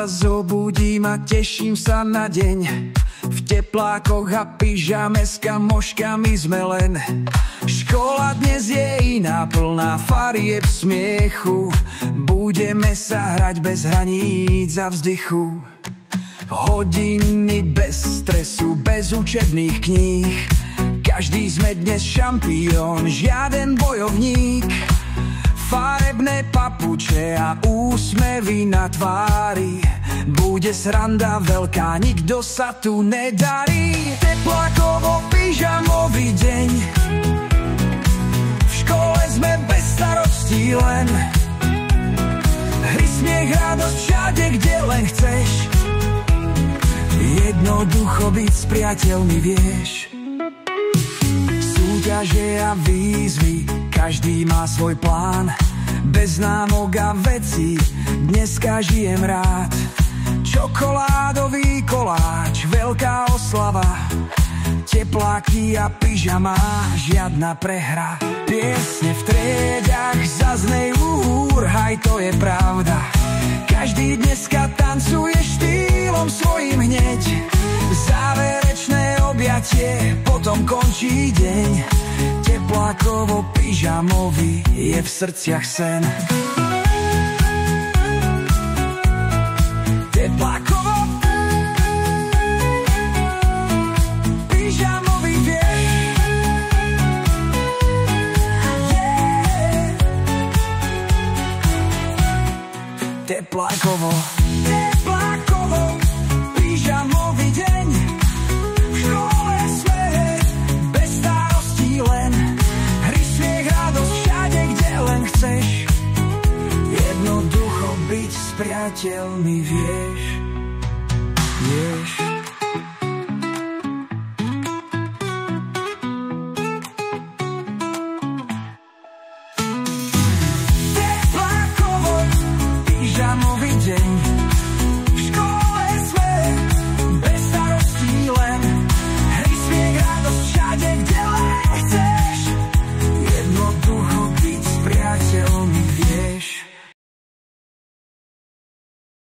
sa zobudím a teším sa na deň. V teplákoch a pyžame s kamoškami sme len. Škola dnes je iná, plná farieb smiechu. Budeme sa hrať bez hraníc a vzdychu. Hodiny bez stresu, bez učebných kníh. Každý sme dnes šampión, žiaden bojovník. Farebné papuče a úsmevy na tvári. Bude sranda veľká, nikto sa tu nedarí. Teplákovo pyžamový deň. V škole sme bez starostí len. Hry, smiech, radosť všade, kde len chceš. Jednoducho byť s priateľmi vieš. Súťaže a výzvy, každý má svoj plán. Bez známok a vecí, dneska žijem rád. Čokoládový koláč, veľká oslava. Tepláky a pyžama, žiadna prehra. Piesne v triedach zaznejú haj, to je pravda. Každý dneska tancuje štýlom svojím hneď. Záverečné objatie, potom končí deň. Teplákovo pyžamový je v srdciach sen. Teplákovo pyžamový vieš. Teplákovo pyžamový deň. V škole sme bez starostí len. Hry, smiech, radosť všade, kde len chceš. Jednoducho byť s priateľmi vieš. Teplákovo pyžamový deň.